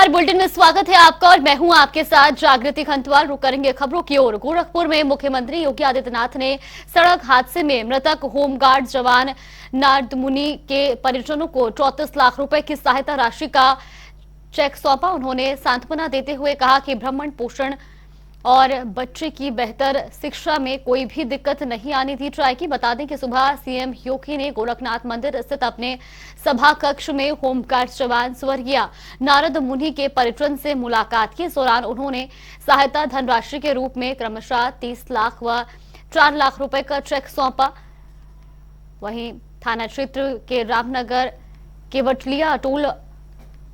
नमस्कार, बुलेटिन में स्वागत है आपका और मैं हूं आपके साथ जागृति खंतवाल। रुक करेंगे खबरों की ओर। गोरखपुर में मुख्यमंत्री योगी आदित्यनाथ ने सड़क हादसे में मृतक होमगार्ड जवान नारद मुनि के परिजनों को 34 लाख रुपए की सहायता राशि का चेक सौंपा। उन्होंने सांत्वना देते हुए कहा कि भ्रमण पोषण और बच्चे की बेहतर शिक्षा में कोई भी दिक्कत नहीं आने दी जाएगी। बता दें कि सुबह सीएम योगी ने गोरखनाथ मंदिर स्थित अपने सभा कक्ष में होमगार्ड जवान स्वर्गीय नारद मुनि के परिजन से मुलाकात की। इस दौरान उन्होंने सहायता धनराशि के रूप में क्रमशः 30 लाख व 4 लाख रुपए का चेक सौंपा। वहीं थाना क्षेत्र के रामनगर केवटलिया टोल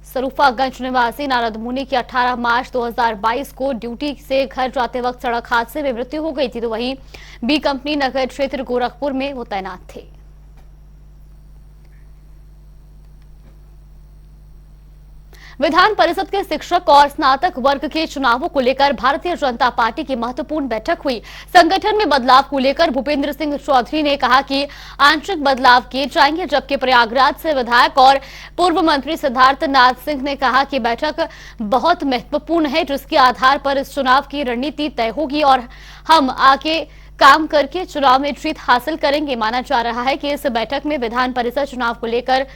सरूफागंज निवासी नारद मुनि की 18 मार्च 2022 को ड्यूटी से घर जाते वक्त सड़क हादसे में मृत्यु हो गई थी। तो वहीं बी कंपनी नगर क्षेत्र गोरखपुर में वो तैनात थे। विधान परिषद के शिक्षक और स्नातक वर्ग के चुनावों को लेकर भारतीय जनता पार्टी की महत्वपूर्ण बैठक हुई। संगठन में बदलाव को लेकर भूपेंद्र सिंह चौधरी ने कहा कि आंशिक बदलाव किए जाएंगे, जबकि प्रयागराज से विधायक और पूर्व मंत्री सिद्धार्थ नाथ सिंह ने कहा कि बैठक बहुत महत्वपूर्ण है, जिसके आधार पर इस चुनाव की रणनीति तय होगी और हम आगे काम करके चुनाव में जीत हासिल करेंगे। माना जा रहा है कि इस बैठक में विधान परिषद चुनाव को लेकर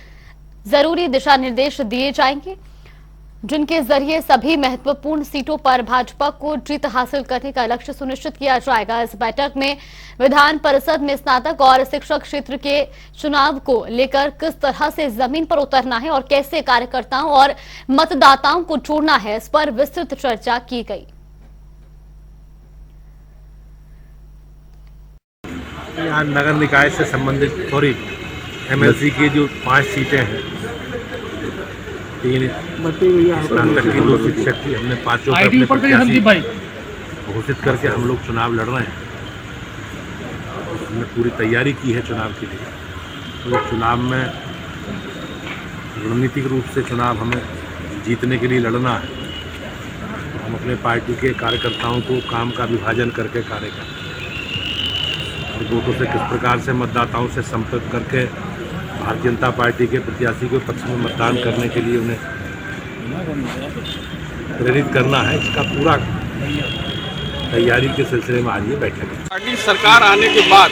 जरूरी दिशा निर्देश दिए जाएंगे, जिनके जरिए सभी महत्वपूर्ण सीटों पर भाजपा को जीत हासिल करने का लक्ष्य सुनिश्चित किया जाएगा। इस बैठक में विधान परिषद में स्नातक और शिक्षक क्षेत्र के चुनाव को लेकर किस तरह से जमीन पर उतरना है और कैसे कार्यकर्ताओं और मतदाताओं को जोड़ना है, इस पर विस्तृत चर्चा की गई। यहाँ नगर निकाय से संबंधित थोड़ी एमएलसी की जो 5 सीटें हैं, 3 स्नातक की, 2 शिक्षक की, हमने 5 अपने प्रत्याशी घोषित करके हम लोग चुनाव लड़ रहे हैं। हमने पूरी तैयारी की है चुनाव के लिए। तो चुनाव में रणनीतिक रूप से चुनाव हमें जीतने के लिए लड़ना है। तो हम अपने पार्टी के कार्यकर्ताओं को काम का विभाजन करके कार्य करें और वोटों से किस प्रकार से मतदाताओं से संपर्क करके भारतीय जनता पार्टी के प्रत्याशी के पक्ष में मतदान करने के लिए उन्हें प्रेरित करना है, इसका पूरा तैयारी के सिलसिले में आज ये बैठक है। पार्टी सरकार आने के बाद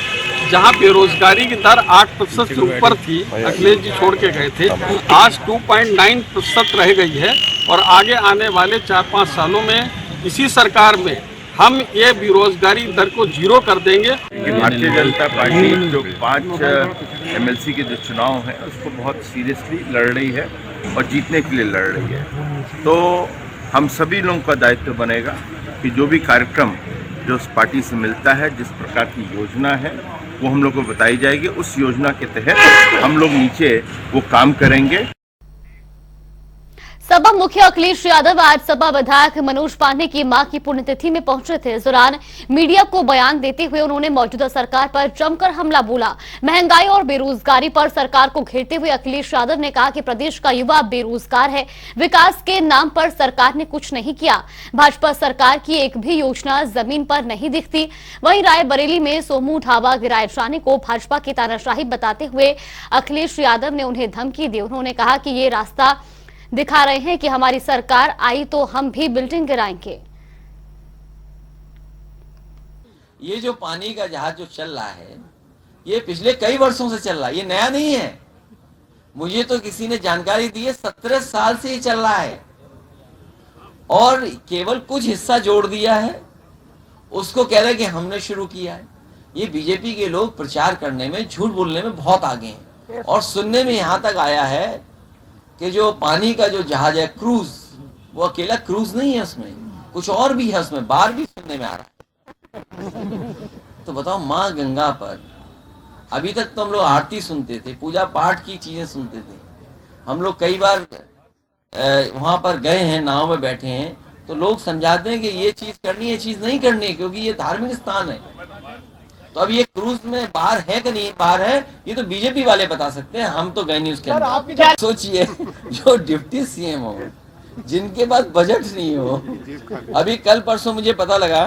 जहां बेरोजगारी की दर 8% से ऊपर थी, अखिलेश जी छोड़ के गए थे, आज 2.9% रह गई है और आगे आने वाले 4-5 सालों में इसी सरकार में हम ये बेरोजगारी दर को 0 कर देंगे। भारतीय जनता पार्टी जो 5 एमएलसी के जो चुनाव हैं उसको बहुत सीरियसली लड़ रही है और जीतने के लिए लड़ रही है। तो हम सभी लोगों का दायित्व बनेगा कि जो भी कार्यक्रम जो उस पार्टी से मिलता है, जिस प्रकार की योजना है वो हम लोग को बताई जाएगी। उस योजना के तहत हम लोग नीचे वो काम करेंगे। सपा मुखिया अखिलेश यादव आज सपा विधायक मनोज पांडे की मां की पुण्यतिथि में पहुंचे थे। इस दौरान मीडिया को बयान देते हुए उन्होंने मौजूदा सरकार पर जमकर हमला बोला। महंगाई और बेरोजगारी पर सरकार को घेरते हुए अखिलेश यादव ने कहा कि प्रदेश का युवा बेरोजगार है, विकास के नाम पर सरकार ने कुछ नहीं किया। भाजपा सरकार की एक भी योजना जमीन पर नहीं दिखती। वहीं रायबरेली में सोमू ढाबा गिराए जाने को भाजपा की तानाशाही बताते हुए अखिलेश यादव ने उन्हें धमकी दी। उन्होंने कहा कि ये रास्ता दिखा रहे हैं कि हमारी सरकार आई तो हम भी बिल्डिंग गिराएंगे। ये जो पानी का जहाज जो चल रहा है, ये पिछले कई वर्षों से चल रहा है, ये नया नहीं है। मुझे तो किसी ने जानकारी दी है 17 साल से ये चल रहा है और केवल कुछ हिस्सा जोड़ दिया है, उसको कह रहे कि हमने शुरू किया है। ये बीजेपी के लोग प्रचार करने में, झूठ बोलने में बहुत आगे हैं और सुनने में यहां तक आया है कि जो पानी का जो जहाज है क्रूज, वो अकेला क्रूज नहीं है, उसमें कुछ और भी है, उसमें बार भी सुनने में आ रहा है। तो बताओ, माँ गंगा पर अभी तक तो हम लोग आरती सुनते थे, पूजा पाठ की चीजें सुनते थे। हम लोग कई बार वहां पर गए हैं, नाव में बैठे हैं, तो लोग समझाते हैं कि ये चीज करनी है, ये चीज नहीं करनी है, क्योंकि ये धार्मिक स्थान है। तो अब ये क्रूज में बाहर है कि नहीं बाहर है, ये तो बीजेपी वाले बता सकते हैं, हम तो गए नहीं उसके अंदर। सोचिए, जो डिप्टी सीएम हो, जिनके पास बजट नहीं हो। अभी कल परसों मुझे पता लगा,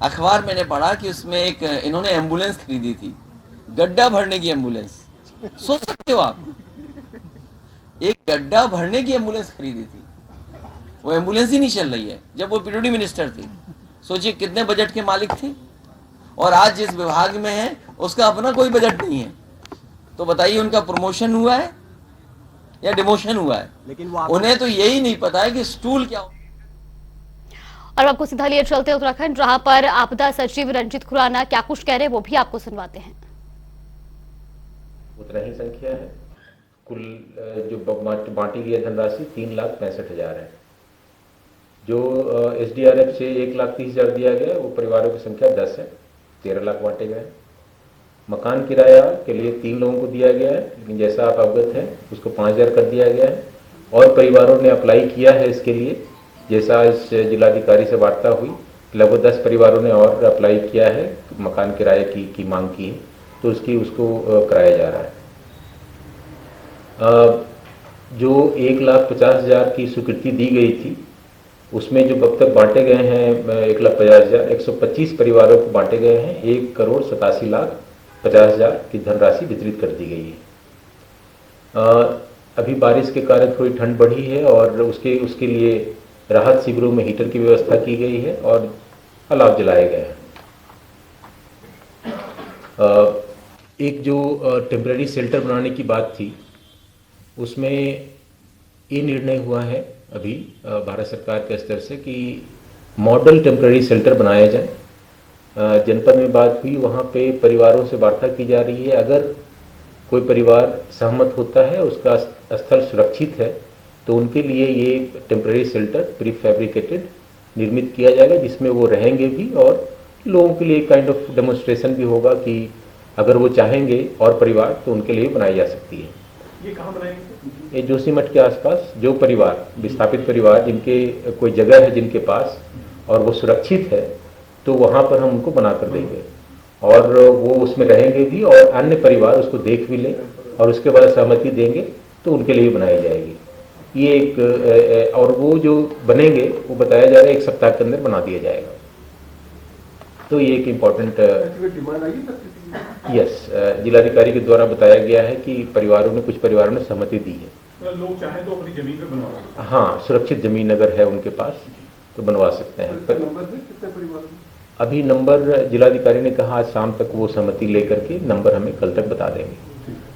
अखबार मैंने पढ़ा कि उसमें एक इन्होंने एम्बुलेंस खरीदी थी, गड्ढा भरने की एम्बुलेंस। सोच सकते हो आप, एक गड्ढा भरने की एम्बुलेंस खरीदी थी। वो एम्बुलेंस ही नहीं चल रही है जब वो पीडब्ल्यूडी मिनिस्टर थी। सोचिए कितने बजट के मालिक थे, और आज जिस विभाग में है उसका अपना कोई बजट नहीं है। तो बताइए उनका प्रमोशन हुआ है या डिमोशन हुआ है? लेकिन उन्हें तो यही नहीं पता है कि स्टूल क्या हो। और आपको सीधा लिए चलते उत्तराखंड, जहां पर आपदा सचिव रंजीत खुराना क्या कुछ कह रहे हैं वो भी आपको सुनवाते हैं। उतना ही संख्या है। कुल जो बांटी गई धनराशि 3,65,000 है। जो SDRF से 1,30,000 दिया गया वो परिवारों की संख्या 10 है, 13 लाख बांटे गए। मकान किराया के लिए 3 लोगों को दिया गया है, लेकिन जैसा आप अवगत हैं उसको 5,000 कर दिया गया है। और परिवारों ने अप्लाई किया है इसके लिए, जैसा इस जिलाधिकारी से वार्ता हुई, लगभग 10 परिवारों ने और अप्लाई किया है, मकान किराए की मांग की है, तो उसको कराया जा रहा है। जो 1,50,000 की स्वीकृति दी गई थी उसमें जो अब तक बांटे गए हैं 1,50,000, 125 परिवारों को बांटे गए हैं। 1,87,50,000 की धनराशि वितरित कर दी गई है। अभी बारिश के कारण थोड़ी ठंड बढ़ी है और उसके लिए राहत शिविरों में हीटर की व्यवस्था की गई है और अलाव जलाए गए हैं। एक जो टेम्पररी शेल्टर बनाने की बात थी उसमें ये निर्णय हुआ है अभी भारत सरकार के स्तर से कि मॉडल टेम्पररी शेल्टर बनाया जाए। जनपद में बात हुई, वहाँ पे परिवारों से वार्ता की जा रही है। अगर कोई परिवार सहमत होता है, उसका स्थल सुरक्षित है, तो उनके लिए ये टेम्पररी शेल्टर प्री फैब्रिकेटेड निर्मित किया जाएगा, जिसमें वो रहेंगे भी और लोगों के लिए काइंड ऑफ डेमोन्स्ट्रेशन भी होगा कि अगर वो चाहेंगे और परिवार तो उनके लिए बनाई जा सकती है। ये कहाँ बनाएंगे? ये जोशीमठ के आसपास जो परिवार, विस्थापित परिवार जिनके कोई जगह है जिनके पास और वो सुरक्षित है, तो वहाँ पर हम उनको बना कर देंगे और वो उसमें रहेंगे भी और अन्य परिवार उसको देख भी लें और उसके बाद सहमति देंगे तो उनके लिए बनाई जाएगी। ये एक और वो जो बनेंगे वो बताया जा रहा है 1 सप्ताह के अंदर बना दिया जाएगा। तो ये एक इम्पोर्टेंट यस जिलाधिकारी के द्वारा बताया गया है कि कुछ परिवारों ने सहमति दी है। लोग चाहें तो अपनी जमीन पे बनवा सकते हैं। हाँ, सुरक्षित जमीन अगर है उनके पास तो बनवा सकते हैं। अभी नंबर जिलाधिकारी ने कहा आज शाम तक वो सहमति लेकर के नंबर हमें कल तक बता देंगे,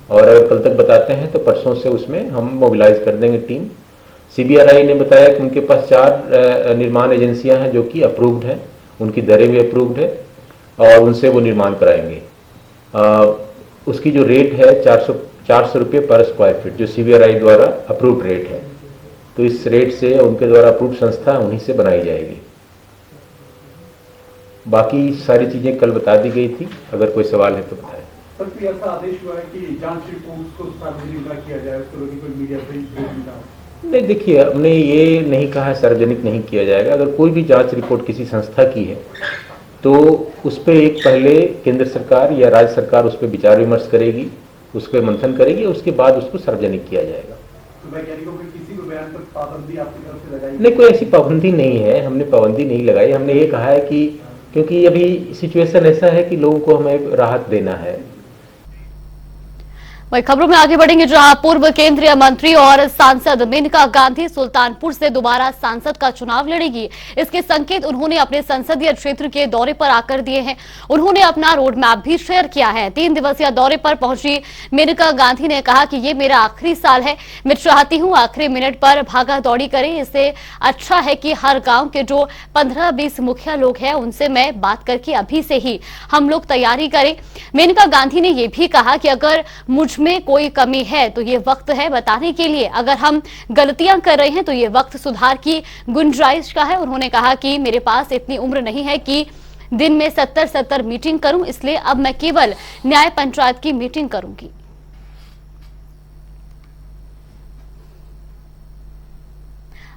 और अगर कल तक बताते हैं तो परसों से उसमें हम मोबिलाइज कर देंगे टीम। CBRI ने बताया कि उनके पास 4 निर्माण एजेंसियां हैं जो कि अप्रूव्ड हैं, उनकी दरें भी अप्रूव्ड है और उनसे वो निर्माण कराएंगे। उसकी जो रेट है 400 रुपये पर स्क्वायर फीट, जो CBRI द्वारा अप्रूव्ड रेट है, तो इस रेट से उनके द्वारा अप्रूव्ड संस्था उन्हीं से बनाई जाएगी। बाकी सारी चीजें कल बता दी गई थी, अगर कोई सवाल है तो बताएं। सर, ऐसा आदेश हुआ है कि जांच रिपोर्ट को सार्वजनिक न किया जाए, उसको कोई मीडिया पे नहीं, देखिए हमने ये नहीं कहा सार्वजनिक नहीं किया जाएगा। अगर कोई भी जांच रिपोर्ट किसी संस्था की है तो उस पर एक पहले केंद्र सरकार या राज्य सरकार उस पर विचार विमर्श करेगी, उस पर मंथन करेगी, उसके बाद उसको सार्वजनिक किया जाएगा। तो वैज्ञानिकों पर किसी को बयान पर पाबंदी आपकी तरफ से लगाई? नहीं, कोई ऐसी पाबंदी नहीं है, हमने पाबंदी नहीं लगाई। हमने ये कहा है कि क्योंकि अभी सिचुएशन ऐसा है कि लोगों को हमें राहत देना है। वही खबरों में आगे बढ़ेंगे, जहां पूर्व केंद्रीय मंत्री और सांसद मेनका गांधी सुल्तानपुर से दोबारा सांसद का चुनाव लड़ेगी। इसके संकेत उन्होंने अपने संसदीय क्षेत्र के दौरे पर आकर दिए हैं। उन्होंने अपना रोड मैप भी शेयर किया है। 3 दिवसीय दौरे पर पहुंची मेनका गांधी ने कहा कि ये मेरा आखिरी साल है, मैं चाहती हूं आखिरी मिनट पर भागा दौड़ी करें। इससे अच्छा है कि हर गांव के जो 15-20 मुखिया लोग हैं उनसे मैं बात करके अभी से ही हम लोग तैयारी करें। मेनका गांधी ने यह भी कहा कि अगर मुझ में कोई कमी है तो ये वक्त है बताने के लिए, अगर हम गलतियां कर रहे हैं तो ये वक्त सुधार की गुंजाइश का है। उन्होंने कहा कि मेरे पास इतनी उम्र नहीं है कि दिन में 70 मीटिंग करूं, इसलिए अब मैं केवल न्याय पंचायत की मीटिंग करूंगी।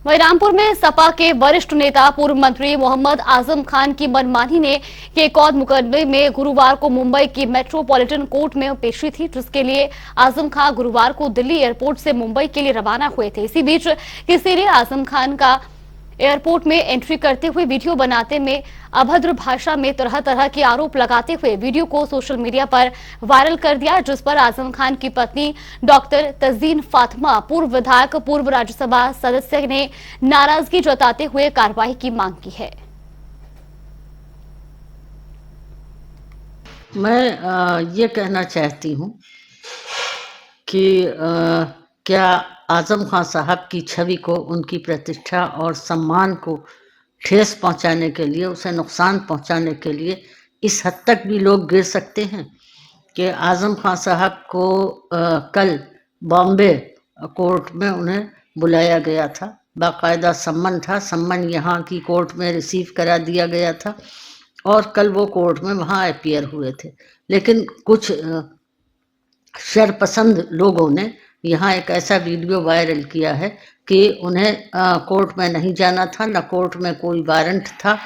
वहीं रामपुर में सपा के वरिष्ठ नेता पूर्व मंत्री मोहम्मद आजम खान की मनमानी ने के एक और मुकदमे में गुरुवार को मुंबई की मेट्रोपॉलिटन कोर्ट में पेशी थी, जिसके लिए आजम खान गुरुवार को दिल्ली एयरपोर्ट से मुंबई के लिए रवाना हुए थे। इसी बीच किसी ने आजम खान का एयरपोर्ट में एंट्री करते हुए वीडियो बनाते में अभद्र भाषा में तरह तरह के आरोप लगाते हुए वीडियो को सोशल मीडिया पर वायरल कर दिया, जिस पर आजम खान की पत्नी डॉक्टर तज़ीन फातिमा, पूर्व विधायक, पूर्व राज्यसभा सदस्य ने नाराजगी जताते हुए कार्रवाई की मांग की है। मैं ये कहना चाहती हूँ कि क्या आजम खान साहब की छवि को, उनकी प्रतिष्ठा और सम्मान को ठेस पहुंचाने के लिए, उसे नुकसान पहुंचाने के लिए इस हद तक भी लोग गिर सकते हैं कि आजम खान साहब को कल बॉम्बे कोर्ट में उन्हें बुलाया गया था, बाकायदा सम्मन था, सम्मन यहाँ की कोर्ट में रिसीव करा दिया गया था और कल वो कोर्ट में वहाँ अपीयर हुए थे। लेकिन कुछ शरपसंद लोगों ने यहाँ एक ऐसा वीडियो वायरल किया है कि उन्हें कोर्ट में नहीं जाना था, न कोर्ट में कोई वारंट था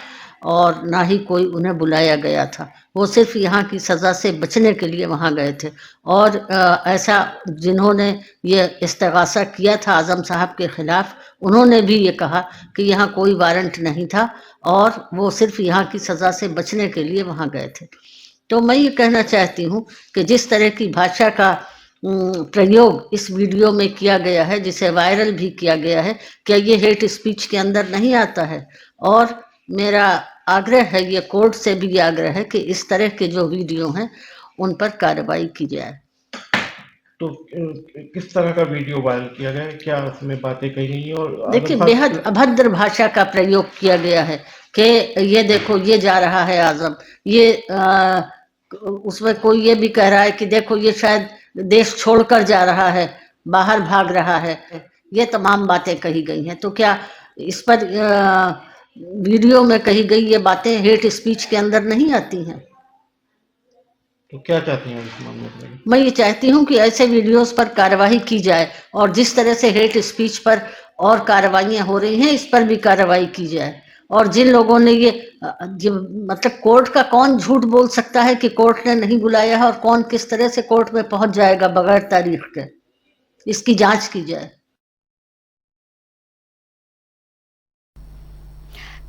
और ना ही कोई उन्हें बुलाया गया था। वो सिर्फ यहाँ की सज़ा से बचने के लिए वहाँ गए थे और ऐसा जिन्होंने ये इस्तिगासा किया था आज़म साहब के ख़िलाफ़, उन्होंने भी ये कहा कि यहाँ कोई वारंट नहीं था और वो सिर्फ यहाँ की सज़ा से बचने के लिए वहाँ गए थे। तो मैं ये कहना चाहती हूँ कि जिस तरह की भाषा का प्रयोग इस वीडियो में किया गया है, जिसे वायरल भी किया गया है, क्या ये हेट स्पीच के अंदर नहीं आता है? और मेरा आग्रह है, ये कोर्ट से भी आग्रह है कि इस तरह के जो वीडियो हैं उन पर कार्रवाई की जाए। तो किस तरह का वीडियो वायरल किया गया है, क्या उसमें बातें कही गई हैं? और देखिए, बेहद अभद्र भाषा का प्रयोग किया गया है कि ये देखो ये जा रहा है आजम, ये उसमें कोई ये भी कह रहा है कि देखो ये शायद देश छोड़कर जा रहा है, बाहर भाग रहा है, ये तमाम बातें कही गई हैं। तो क्या इस पर वीडियो में कही गई ये बातें हेट स्पीच के अंदर नहीं आती हैं? तो क्या चाहती हैं इस मामले में? मैं ये चाहती हूँ कि ऐसे वीडियोस पर कार्रवाई की जाए और जिस तरह से हेट स्पीच पर और कार्रवाइयाँ हो रही हैं, इस पर भी कार्रवाई की जाए। और जिन लोगों ने ये मतलब कोर्ट का कौन झूठ बोल सकता है कि कोर्ट ने नहीं बुलाया है और कौन किस तरह से कोर्ट में पहुंच जाएगा बगैर तारीख के, इसकी जांच की जाए।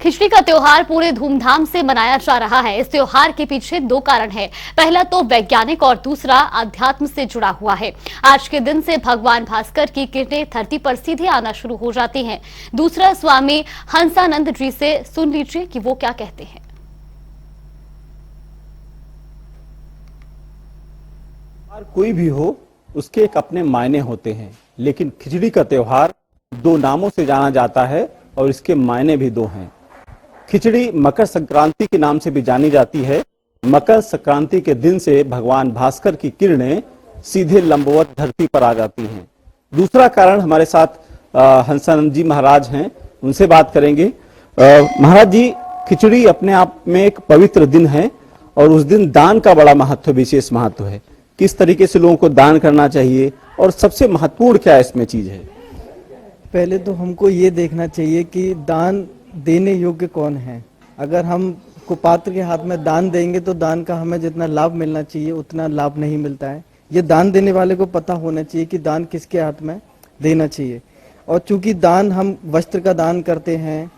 खिचड़ी का त्योहार पूरे धूमधाम से मनाया जा रहा है। इस त्योहार के पीछे दो कारण हैं। पहला तो वैज्ञानिक और दूसरा आध्यात्म से जुड़ा हुआ है। आज के दिन से भगवान भास्कर की किरणें धरती पर सीधे आना शुरू हो जाती हैं। दूसरा, स्वामी हंसानंद जी से सुन लीजिए कि वो क्या कहते हैं। कोई भी हो, उसके एक अपने मायने होते हैं, लेकिन खिचड़ी का त्योहार दो नामों से जाना जाता है और इसके मायने भी दो हैं। खिचड़ी मकर संक्रांति के नाम से भी जानी जाती है। मकर संक्रांति के दिन से भगवान भास्कर की किरणें सीधे लंबवत धरती पर आ जाती हैं। दूसरा कारण, हमारे साथ हंसानंद जी महाराज हैं, उनसे बात करेंगे। महाराज जी, खिचड़ी अपने आप में एक पवित्र दिन है और उस दिन दान का बड़ा महत्व, विशेष महत्व है। किस तरीके से लोगों को दान करना चाहिए और सबसे महत्वपूर्ण क्या इसमें चीज है? पहले तो हमको ये देखना चाहिए कि दान देने योग्य कौन है। अगर हम कुपात्र के हाथ में दान देंगे तो दान का हमें जितना लाभ मिलना चाहिए उतना लाभ नहीं मिलता है। ये दान देने वाले को पता होना चाहिए कि दान किसके हाथ में देना चाहिए। और चूंकि दान, हम वस्त्र का दान करते हैं,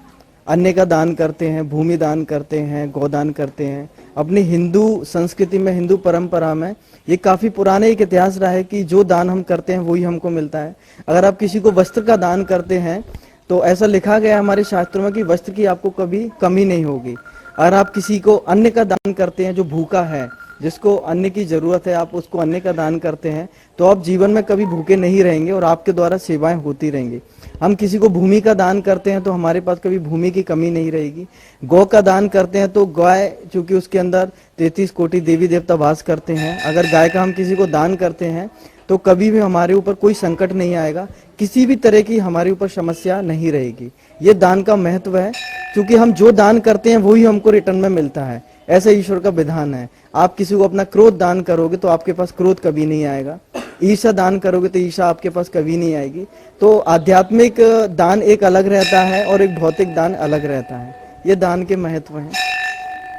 अन्न का दान करते हैं, भूमि दान करते हैं, गोदान करते हैं। अपनी हिंदू संस्कृति में, हिंदू परंपरा में ये काफी पुराने एक इतिहास रहा है कि जो दान हम करते हैं वही हमको मिलता है। अगर आप किसी को वस्त्र का दान करते हैं तो ऐसा लिखा गया है हमारे शास्त्रों में कि वस्त्र की आपको कभी कमी नहीं होगी। अगर आप किसी को अन्न का दान करते हैं, जो भूखा है, जिसको अन्न की जरूरत है, आप उसको अन्न का दान करते हैं तो आप जीवन में कभी भूखे नहीं रहेंगे और आपके द्वारा सेवाएं होती रहेंगी। हम किसी को भूमि का दान करते हैं तो हमारे पास कभी भूमि की कमी नहीं रहेगी। गौ का दान करते हैं तो गाय, चूंकि उसके अंदर 33 कोटि देवी देवता वास करते हैं, अगर गाय का हम किसी को दान करते हैं तो कभी भी हमारे ऊपर कोई संकट नहीं आएगा, किसी भी तरह की हमारे ऊपर समस्या नहीं रहेगी। ये दान का महत्व है, क्योंकि हम जो दान करते हैं वही हमको रिटर्न में मिलता है। ऐसा ईश्वर का विधान है। आप किसी को अपना क्रोध दान करोगे तो आपके पास क्रोध कभी नहीं आएगा। ईर्ष्या दान करोगे तो ईर्ष्या आपके पास कभी नहीं आएगी। तो आध्यात्मिक दान एक अलग रहता है और एक भौतिक दान अलग रहता है। ये दान के महत्व हैं।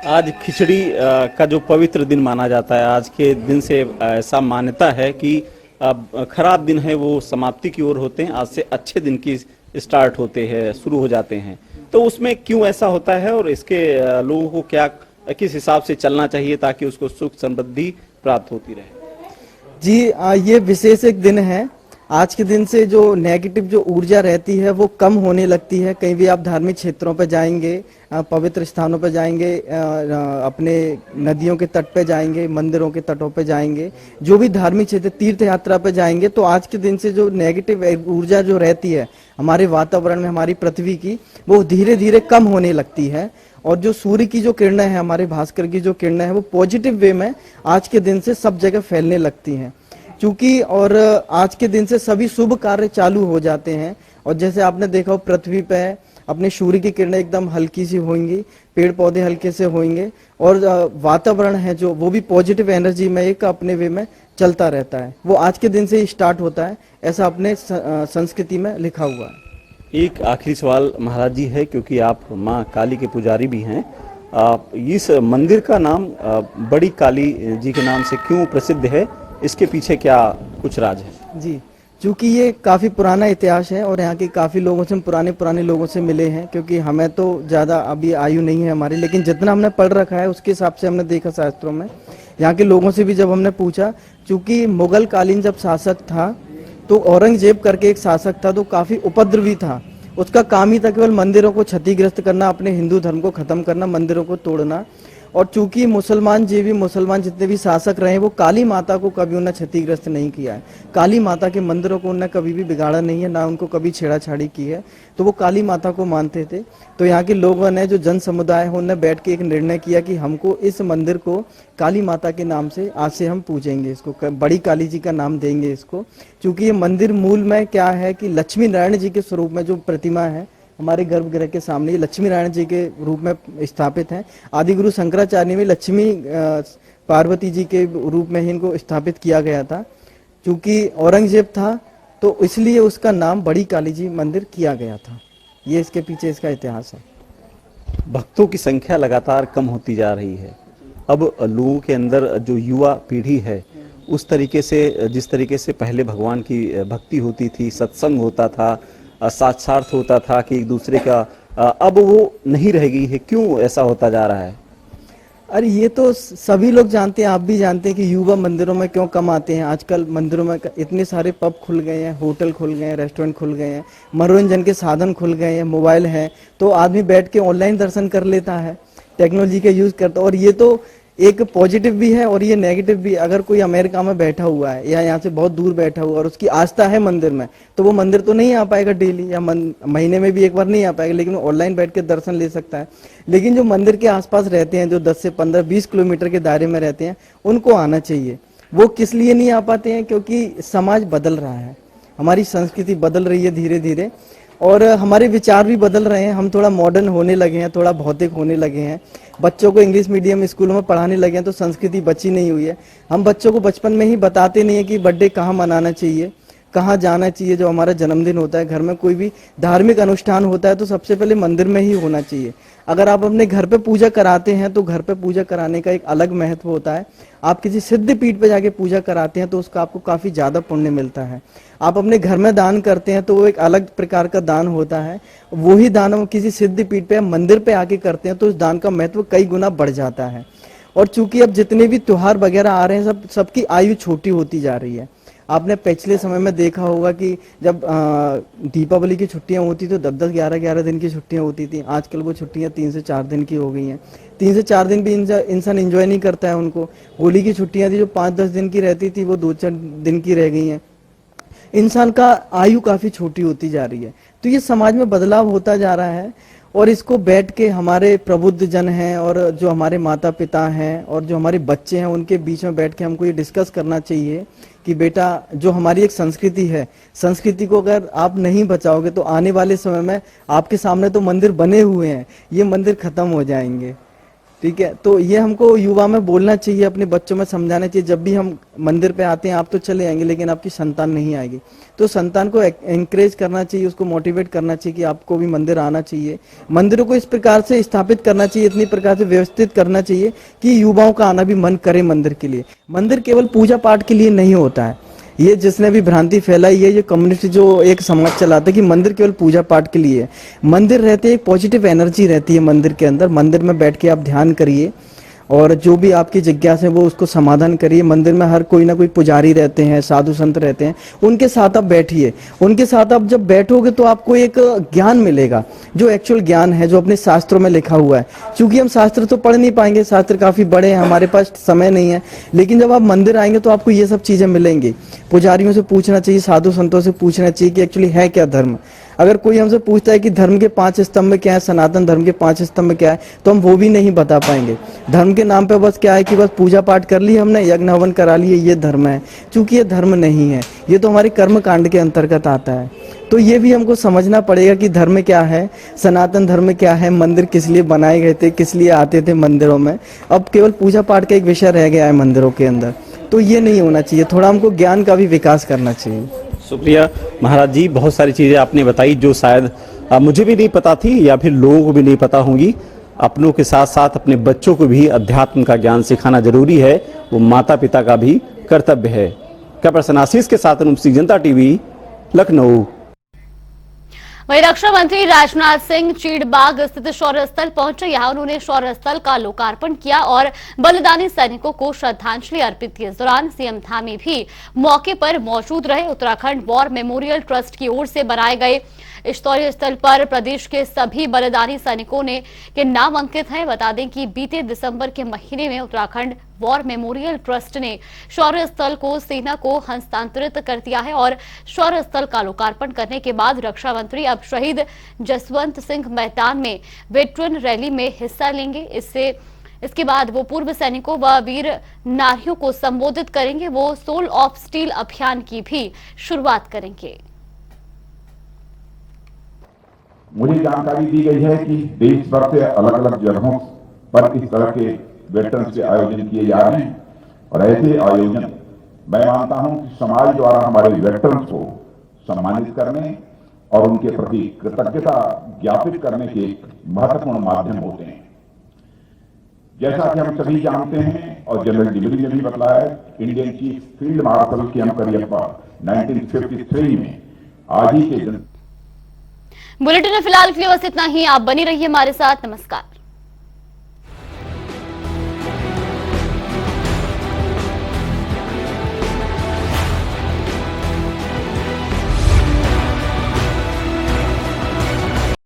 आज खिचड़ी का जो पवित्र दिन माना जाता है, आज के दिन से ऐसा मान्यता है कि खराब दिन है वो समाप्ति की ओर होते हैं, आज से अच्छे दिन की स्टार्ट होते हैं, शुरू हो जाते हैं। तो उसमें क्यों ऐसा होता है और इसके लोगों को क्या किस हिसाब से चलना चाहिए ताकि उसको सुख समृद्धि प्राप्त होती रहे? जी ये विशेष एक दिन है। आज के दिन से जो नेगेटिव जो ऊर्जा रहती है वो कम होने लगती है। कहीं भी आप धार्मिक क्षेत्रों पर जाएंगे, पवित्र स्थानों पर जाएंगे, अपने नदियों के तट पे जाएंगे, मंदिरों के तटों पे जाएंगे, जो भी धार्मिक क्षेत्र तीर्थ यात्रा पे जाएंगे, तो आज के दिन से जो नेगेटिव ऊर्जा जो रहती है हमारे वातावरण में, हमारी पृथ्वी की, वो धीरे धीरे कम होने लगती है। और जो सूर्य की जो किरणें हैं, हमारे भास्कर की जो किरणें हैं, वो पॉजिटिव वे में आज के दिन से सब जगह फैलने लगती हैं। चूंकि और आज के दिन से सभी शुभ कार्य चालू हो जाते हैं। और जैसे आपने देखा हो पृथ्वी पे अपने सूर्य की किरणें एकदम हल्की सी होंगी, पेड़ पौधे हल्के से होंगे, और वातावरण है जो वो भी पॉजिटिव एनर्जी में एक अपने वे में चलता रहता है। वो आज के दिन से ही स्टार्ट होता है, ऐसा अपने संस्कृति में लिखा हुआ है। एक आखिरी सवाल महाराज जी है, क्योंकि आप माँ काली के पुजारी भी हैं, इस मंदिर का नाम बड़ी काली जी के नाम से क्यों प्रसिद्ध है? इसके पीछे क्या कुछ राज है? जी, चूंकि ये काफी पुराना इतिहास है और यहाँ के काफी लोगों से, पुराने लोगों से मिले हैं, क्योंकि हमें तो ज्यादा अभी आयु नहीं है हमारी, लेकिन जितना हमने पढ़ रखा है उसके हिसाब से हमने देखा शास्त्रों में। यहाँ के लोगों से भी जब हमने पूछा, चूंकि मुगल कालीन जब शासक था तो औरंगजेब करके एक शासक था, तो काफी उपद्रवी था। उसका काम ही था केवल मंदिरों को क्षतिग्रस्त करना, अपने हिंदू धर्म को खत्म करना, मंदिरों को तोड़ना। और चूंकि मुसलमान जितने भी शासक रहे, वो काली माता को कभी उन्हें क्षतिग्रस्त नहीं किया है। काली माता के मंदिरों को उन्हें कभी भी बिगाड़ा नहीं है, ना उनको कभी छेड़ाछाड़ी की है। तो वो काली माता को मानते थे। तो यहाँ के लोगों ने, जो जन समुदाय है, उन्होंने बैठ के एक निर्णय किया कि हमको इस मंदिर को काली माता के नाम से आज से हम पूजेंगे, इसको बड़ी काली जी का नाम देंगे इसको। चूंकि ये मंदिर मूल में क्या है कि लक्ष्मी नारायण जी के स्वरूप में जो प्रतिमा है हमारे गर्भगृह के सामने, ये लक्ष्मी नारायण जी के रूप में स्थापित है। आदि गुरु शंकराचार्य में लक्ष्मी पार्वती जी के रूप में ही इनको स्थापित किया गया था। चूंकि औरंगजेब था तो इसलिए उसका नाम बड़ी काली जी मंदिर किया गया था। ये इसके पीछे इसका इतिहास है। भक्तों की संख्या लगातार कम होती जा रही है। अब लोगों के अंदर जो युवा पीढ़ी है, उस तरीके से, जिस तरीके से पहले भगवान की भक्ति होती थी, सत्संग होता था, साक्षार्थ होता था कि एक दूसरे का, अब वो नहीं रह गई है। क्यों ऐसा होता जा रहा है? अरे ये तो सभी लोग जानते हैं, आप भी जानते हैं कि युवा मंदिरों में क्यों कम आते हैं। आजकल मंदिरों में इतने सारे पब खुल गए हैं, होटल खुल गए हैं, रेस्टोरेंट खुल गए हैं, मनोरंजन के साधन खुल गए हैं, मोबाइल है, तो आदमी बैठ के ऑनलाइन दर्शन कर लेता है, टेक्नोलॉजी का यूज करता है। और ये तो एक पॉजिटिव भी है और ये नेगेटिव भी। अगर कोई अमेरिका में बैठा हुआ है या यहाँ से बहुत दूर बैठा हुआ और उसकी आस्था है मंदिर में, तो वो मंदिर तो नहीं आ पाएगा डेली, या महीने में भी एक बार नहीं आ पाएगा, लेकिन ऑनलाइन बैठ के दर्शन ले सकता है। लेकिन जो मंदिर के आसपास रहते हैं, जो 10 से 15-20 किलोमीटर के दायरे में रहते हैं, उनको आना चाहिए। वो किस लिए नहीं आ पाते हैं? क्योंकि समाज बदल रहा है, हमारी संस्कृति बदल रही है धीरे धीरे, और हमारे विचार भी बदल रहे हैं। हम थोड़ा मॉडर्न होने लगे हैं, थोड़ा भौतिक होने लगे हैं। बच्चों को इंग्लिश मीडियम स्कूलों में पढ़ाने लगे हैं, तो संस्कृति बची नहीं हुई है। हम बच्चों को बचपन में ही बताते नहीं है कि बर्थडे कहाँ मनाना चाहिए, कहाँ जाना चाहिए। जो हमारा जन्मदिन होता है, घर में कोई भी धार्मिक अनुष्ठान होता है, तो सबसे पहले मंदिर में ही होना चाहिए। अगर आप अपने घर पे पूजा कराते हैं तो घर पे पूजा कराने का एक अलग महत्व होता है। आप किसी सिद्ध पीठ पे जाके पूजा कराते हैं तो उसका आपको काफी ज्यादा पुण्य मिलता है। आप अपने घर में दान करते हैं तो वो एक अलग प्रकार का दान होता है। वही दान हम किसी सिद्ध पीठ पे, मंदिर पे आके करते हैं तो उस दान का महत्व कई गुना बढ़ जाता है। और चूंकि अब जितने भी त्योहार वगैरह आ रहे हैं, सबकी आयु छोटी होती जा रही है। आपने पिछले समय में देखा होगा कि जब दीपावली की छुट्टियां होती तो 10-10, 11-11 दिन की छुट्टियां होती थी। आजकल वो छुट्टियां 3 से 4 दिन की हो गई हैं। 3 से 4 दिन भी इंसान एंजॉय नहीं करता है उनको। होली की छुट्टियां थी जो 5-10 दिन की रहती थी, वो 2-4 दिन की रह गई हैं। इंसान का आयु काफी छोटी होती जा रही है। तो ये समाज में बदलाव होता जा रहा है, और इसको बैठ के हमारे प्रबुद्ध जन हैं और जो हमारे माता पिता हैं और जो हमारे बच्चे हैं, उनके बीच में बैठ के हमको ये डिस्कस करना चाहिए कि बेटा, जो हमारी एक संस्कृति है, संस्कृति को अगर आप नहीं बचाओगे तो आने वाले समय में आपके सामने तो मंदिर बने हुए हैं, ये मंदिर खत्म हो जाएंगे। ठीक है, तो ये हमको युवा में बोलना चाहिए, अपने बच्चों में समझाना चाहिए। जब भी हम मंदिर पे आते हैं, आप तो चले आएंगे लेकिन आपकी संतान नहीं आएगी, तो संतान को एंकरेज करना चाहिए, उसको मोटिवेट करना चाहिए कि आपको भी मंदिर आना चाहिए। मंदिरों को इस प्रकार से स्थापित करना चाहिए, इतनी प्रकार से व्यवस्थित करना चाहिए कि युवाओं का आना भी मन करे मंदिर के लिए। मंदिर केवल पूजा पाठ के लिए नहीं होता है। ये जिसने भी भ्रांति फैलाई है, ये कम्युनिस्ट जो एक समाज चलाता है कि मंदिर केवल पूजा पाठ के लिए है। मंदिर रहते एक पॉजिटिव एनर्जी रहती है मंदिर के अंदर। मंदिर में बैठ के आप ध्यान करिए और जो भी आपकी जिज्ञासा है वो उसको समाधान करिए। मंदिर में हर कोई ना कोई पुजारी रहते हैं, साधु संत रहते हैं, उनके साथ आप बैठिए। उनके साथ आप जब बैठोगे तो आपको एक ज्ञान मिलेगा, जो एक्चुअल ज्ञान है, जो अपने शास्त्रों में लिखा हुआ है। क्योंकि हम शास्त्र तो पढ़ नहीं पाएंगे, शास्त्र काफी बड़े हैं, हमारे पास समय नहीं है, लेकिन जब आप मंदिर आएंगे तो आपको ये सब चीजें मिलेंगी। पुजारियों से पूछना चाहिए, साधु संतों से पूछना चाहिए कि एक्चुअली है क्या धर्म। अगर कोई हमसे पूछता है कि धर्म के 5 स्तंभ क्या है, सनातन धर्म के 5 स्तंभ क्या है, तो हम वो भी नहीं बता पाएंगे। धर्म के नाम पे बस क्या है कि बस पूजा पाठ कर ली हमने, यज्ञ हवन करा लिए, ये धर्म है। क्योंकि ये धर्म नहीं है, ये तो हमारे कर्म कांड के अंतर्गत आता है। तो ये भी हमको समझना पड़ेगा कि धर्म क्या है, सनातन धर्म क्या है, मंदिर किस लिए बनाए गए थे, किस लिए आते थे मंदिरों में। अब केवल पूजा पाठ का एक विषय रह गया है मंदिरों के अंदर, तो ये नहीं होना चाहिए। थोड़ा हमको ज्ञान का भी विकास करना चाहिए। शुक्रिया महाराज जी, बहुत सारी चीजें आपने बताई जो शायद मुझे भी नहीं पता थी या फिर लोगों को भी नहीं पता होंगी। अपनों के साथ साथ अपने बच्चों को भी अध्यात्म का ज्ञान सिखाना जरूरी है, वो माता पिता का भी कर्तव्य है। कैमरा आशीष के साथ अनुप सिंह, जनता टीवी, लखनऊ। वहीं रक्षा मंत्री राजनाथ सिंह चीड़बाग स्थित शौर्य स्थल पहुंचे। यहां उन्होंने शौर्य स्थल का लोकार्पण किया और बलिदानी सैनिकों को श्रद्धांजलि अर्पित की। इस दौरान सीएम धामी भी मौके पर मौजूद रहे। उत्तराखंड वॉर मेमोरियल ट्रस्ट की ओर से बनाए गए इस शौर्य स्थल पर प्रदेश के सभी बलिदानी सैनिकों के नाम अंकित हैं। बता दें कि बीते दिसंबर के महीने में उत्तराखंड वॉर मेमोरियल ट्रस्ट ने शौर्य स्थल को सेना को हस्तांतरित कर दिया है और शौर्य स्थल का लोकार्पण करने के बाद रक्षा मंत्री अब शहीद जसवंत सिंह मैदान में वेटरन रैली में हिस्सा लेंगे। इसके बाद वो पूर्व सैनिकों व वीर नारियों को संबोधित करेंगे। वो सोल ऑफ स्टील अभियान की भी शुरुआत करेंगे। मुझे जानकारी दी गई है कि देश भर से अलग अलग जगहों पर इस तरह के वेटरन्स के आयोजन किए जा रहे हैं और ऐसे आयोजन मैं मानता हूं कि समाज द्वारा हमारे वेटरन्स को सम्मानित करने और उनके प्रति कृतज्ञता ज्ञापित करने के एक महत्वपूर्ण माध्यम होते हैं। जैसा कि हम सभी जानते हैं और जनरल डिबरी ने भी बताया, इंडियन चीफ फील्ड मार्शल के करियप्पा 1953 में आज ही के दिन। बुलेटिन में फिलहाल के लिए बस इतना ही। आप बनी रहिए हमारे साथ। नमस्कार।